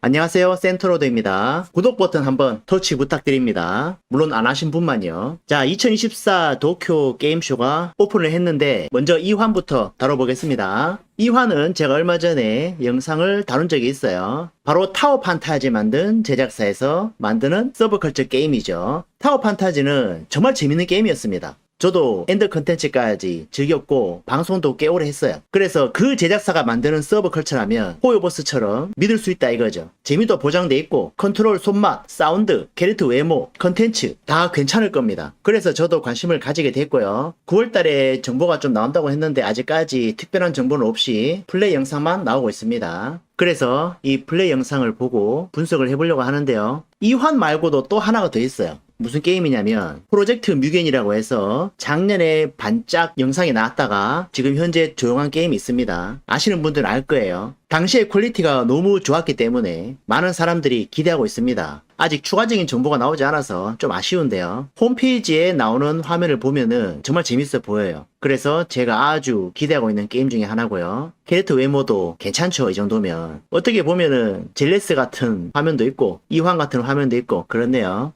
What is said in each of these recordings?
안녕하세요, 센터로드입니다. 구독 버튼 한번 터치 부탁드립니다. 물론 안 하신 분만요. 자, 2024 도쿄 게임쇼가 오픈을 했는데 먼저 2화부터 다뤄보겠습니다. 2화는 제가 얼마 전에 영상을 다룬 적이 있어요. 바로 타워 판타지 만든 제작사에서 만드는 서브컬처 게임이죠. 타워 판타지는 정말 재밌는 게임이었습니다. 저도 엔드 컨텐츠까지 즐겼고 방송도 꽤 오래 했어요. 그래서 그 제작사가 만드는 서브컬처라면 호요버스처럼 믿을 수 있다 이거죠. 재미도 보장돼 있고 컨트롤 손맛, 사운드, 캐릭터 외모, 컨텐츠 다 괜찮을 겁니다. 그래서 저도 관심을 가지게 됐고요. 9월달에 정보가 좀 나온다고 했는데 아직까지 특별한 정보는 없이 플레이 영상만 나오고 있습니다. 그래서 이 플레이 영상을 보고 분석을 해보려고 하는데요. 2화 말고도 또 하나가 더 있어요. 무슨 게임이냐면 프로젝트 뮤겐이라고 해서 작년에 반짝 영상이 나왔다가 지금 현재 조용한 게임이 있습니다. 아시는 분들은 알 거예요. 당시의 퀄리티가 너무 좋았기 때문에 많은 사람들이 기대하고 있습니다. 아직 추가적인 정보가 나오지 않아서 좀 아쉬운데요. 홈페이지에 나오는 화면을 보면은 정말 재밌어 보여요. 그래서 제가 아주 기대하고 있는 게임 중에 하나고요. 캐릭터 외모도 괜찮죠, 이 정도면. 어떻게 보면은 젤레스 같은 화면도 있고 이황 같은 화면도 있고 그렇네요.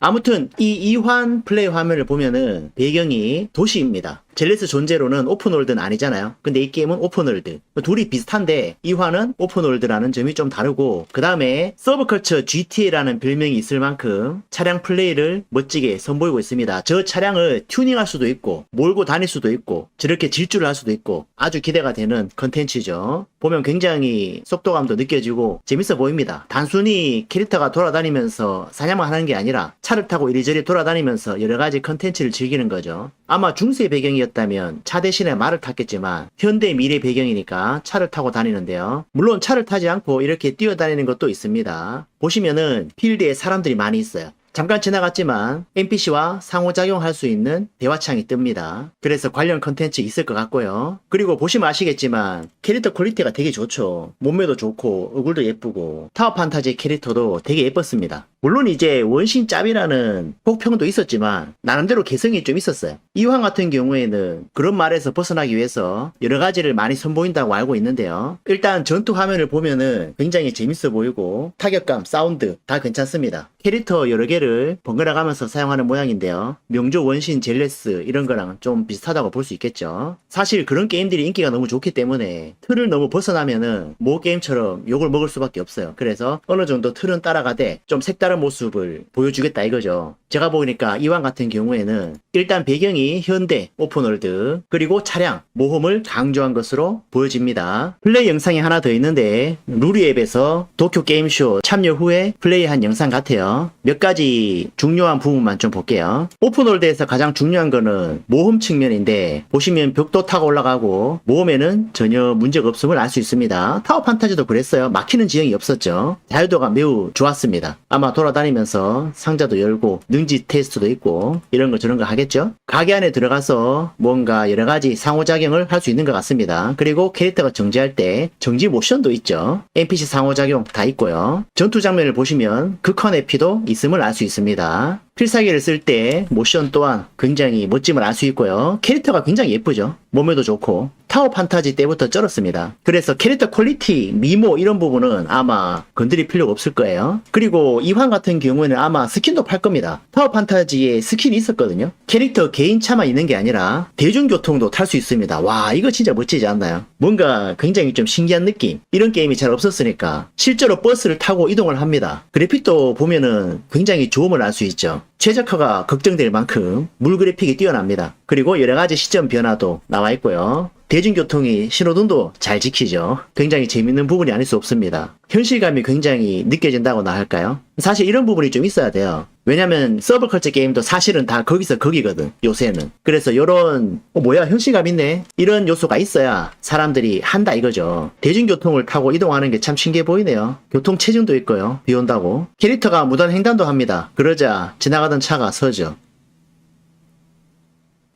아무튼 이 2환 플레이 화면을 보면은 배경이 도시입니다. 젤레스 존재로는 오픈월드는 아니잖아요. 근데 이 게임은 오픈월드. 둘이 비슷한데 2화는 오픈월드라는 점이 좀 다르고 그 다음에 서브컬처 GTA라는 별명이 있을 만큼 차량 플레이를 멋지게 선보이고 있습니다. 저 차량을 튜닝할 수도 있고 몰고 다닐 수도 있고 저렇게 질주를 할 수도 있고 아주 기대가 되는 컨텐츠죠. 보면 굉장히 속도감도 느껴지고 재밌어 보입니다. 단순히 캐릭터가 돌아다니면서 사냥만 하는 게 아니라 차를 타고 이리저리 돌아다니면서 여러가지 컨텐츠를 즐기는 거죠. 아마 중세 배경이었다면 차 대신에 말을 탔겠지만 현대 미래 배경이니까 차를 타고 다니는데요. 물론 차를 타지 않고 이렇게 뛰어다니는 것도 있습니다. 보시면은 필드에 사람들이 많이 있어요. 잠깐 지나갔지만 NPC와 상호작용할 수 있는 대화창이 뜹니다. 그래서 관련 컨텐츠 있을 것 같고요. 그리고 보시면 아시겠지만 캐릭터 퀄리티가 되게 좋죠. 몸매도 좋고 얼굴도 예쁘고 타워 판타지 캐릭터도 되게 예뻤습니다. 물론 이제 원신 짭이라는 혹평도 있었지만 나름대로 개성이 좀 있었어요. 이황 같은 경우에는 그런 말에서 벗어나기 위해서 여러 가지를 많이 선보인다고 알고 있는데요. 일단 전투 화면을 보면은 굉장히 재밌어 보이고 타격감, 사운드 다 괜찮습니다. 캐릭터 여러 개를 번갈아 가면서 사용하는 모양인데요. 명조, 원신, 젤레스 이런 거랑 좀 비슷하다고 볼 수 있겠죠. 사실 그런 게임들이 인기가 너무 좋기 때문에 틀을 너무 벗어나면은 모 게임처럼 욕을 먹을 수밖에 없어요. 그래서 어느 정도 틀은 따라가되 좀 색다른 모습을 보여주겠다 이거죠. 제가 보니까 이왕 같은 경우에는 일단 배경이 현대 오픈월드 그리고 차량 모험을 강조한 것으로 보여집니다. 플레이 영상이 하나 더 있는데 루리앱에서 도쿄 게임쇼 참여 후에 플레이한 영상 같아요. 몇 가지 중요한 부분만 좀 볼게요. 오픈월드에서 가장 중요한 거는 모험 측면인데 보시면 벽도 타고 올라가고 모험에는 전혀 문제가 없음을 알 수 있습니다. 타워 판타지도 그랬어요. 막히는 지형이 없었죠. 자유도가 매우 좋았습니다. 아마 돌아다니면서 상자도 열고 능지 테스트도 있고 이런 거 저런 거 하겠죠. 가게 안에 들어가서 뭔가 여러 가지 상호작용을 할 수 있는 것 같습니다. 그리고 캐릭터가 정지할 때 정지 모션도 있죠. NPC 상호작용 다 있고요. 전투 장면을 보시면 극한 에피도 있음을 알 수 있습니다. 필살기를 쓸 때 모션 또한 굉장히 멋짐을 알 수 있고요. 캐릭터가 굉장히 예쁘죠. 몸매도 좋고 타워 판타지 때부터 쩔었습니다. 그래서 캐릭터 퀄리티, 미모 이런 부분은 아마 건드릴 필요가 없을 거예요. 그리고 이황 같은 경우에는 아마 스킨도 팔 겁니다. 타워 판타지에 스킨이 있었거든요. 캐릭터 개인차만 있는 게 아니라 대중교통도 탈 수 있습니다. 와, 이거 진짜 멋지지 않나요? 뭔가 굉장히 좀 신기한 느낌. 이런 게임이 잘 없었으니까 실제로 버스를 타고 이동을 합니다. 그래픽도 보면은 굉장히 좋음을 알 수 있죠. 최적화가 걱정될 만큼 물 그래픽이 뛰어납니다. 그리고 여러가지 시점 변화도 나와 있고요. 대중교통이 신호등도 잘 지키죠. 굉장히 재밌는 부분이 아닐 수 없습니다. 현실감이 굉장히 느껴진다고나 할까요? 사실 이런 부분이 좀 있어야 돼요. 왜냐면 서브컬처 게임도 사실은 다 거기서 거기거든, 요새는. 그래서 요런 뭐야 현실감 있네 이런 요소가 있어야 사람들이 한다 이거죠. 대중교통을 타고 이동하는 게 참 신기해 보이네요. 교통체증도 있고요. 비 온다고. 캐릭터가 무단 횡단도 합니다. 그러자 지나가던 차가 서죠.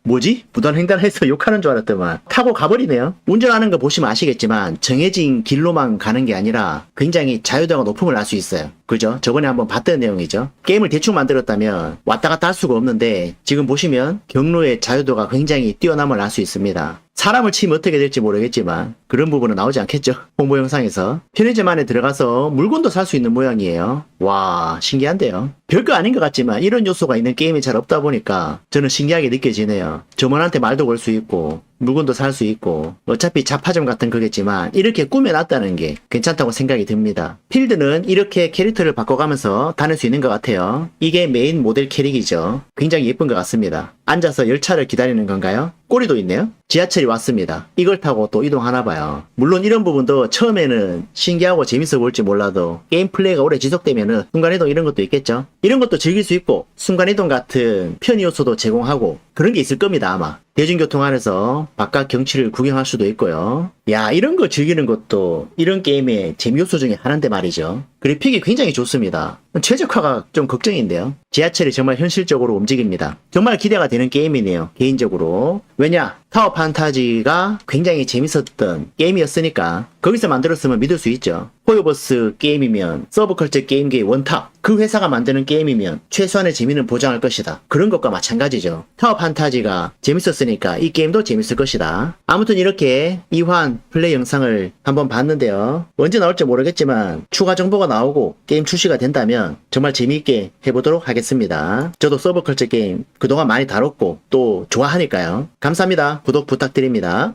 뭐지? 무단횡단해서 욕하는 줄 알았더만 타고 가버리네요. 운전하는 거 보시면 아시겠지만 정해진 길로만 가는 게 아니라 굉장히 자유도가 높음을 알 수 있어요. 그죠? 저번에 한번 봤던 내용이죠. 게임을 대충 만들었다면 왔다 갔다 할 수가 없는데 지금 보시면 경로의 자유도가 굉장히 뛰어남을 알 수 있습니다. 사람을 치면 어떻게 될지 모르겠지만 그런 부분은 나오지 않겠죠. 홍보 영상에서. 편의점 안에 들어가서 물건도 살 수 있는 모양이에요. 와, 신기한데요. 별거 아닌 것 같지만 이런 요소가 있는 게임이 잘 없다 보니까 저는 신기하게 느껴지네요. 점원한테 말도 걸 수 있고 물건도 살 수 있고 어차피 잡화점 같은 거겠지만 이렇게 꾸며놨다는 게 괜찮다고 생각이 듭니다. 필드는 이렇게 캐릭터를 바꿔가면서 다닐 수 있는 것 같아요. 이게 메인 모델 캐릭이죠. 굉장히 예쁜 것 같습니다. 앉아서 열차를 기다리는 건가요? 꼬리도 있네요. 지하철이 왔습니다. 이걸 타고 또 이동하나 봐요. 물론 이런 부분도 처음에는 신기하고 재밌어 보일지 몰라도 게임 플레이가 오래 지속되면은 순간이동 이런 것도 있겠죠. 이런 것도 즐길 수 있고 순간이동 같은 편의 요소도 제공하고 그런 게 있을 겁니다. 아마 대중교통 안에서 바깥 경치를 구경할 수도 있고요. 야, 이런 거 즐기는 것도 이런 게임의 재미 요소 중에 하나인데 말이죠. 그래픽이 굉장히 좋습니다. 최적화가 좀 걱정인데요. 지하철이 정말 현실적으로 움직입니다. 정말 기대가 되는 게임이네요. 개인적으로. 왜냐? 타워 판타지가 굉장히 재밌었던 게임이었으니까 거기서 만들었으면 믿을 수 있죠. 호요버스 게임이면 서브컬처 게임계의 원탑, 그 회사가 만드는 게임이면 최소한의 재미는 보장할 것이다. 그런 것과 마찬가지죠. 타워 판타지가 재밌었으니까 이 게임도 재밌을 것이다. 아무튼 이렇게 2환 플레이 영상을 한번 봤는데요. 언제 나올지 모르겠지만 추가 정보가 나오고 게임 출시가 된다면 정말 재미있게 해보도록 하겠습니다. 저도 서브컬처 게임 그동안 많이 다뤘고 또 좋아하니까요. 감사합니다. 구독 부탁드립니다.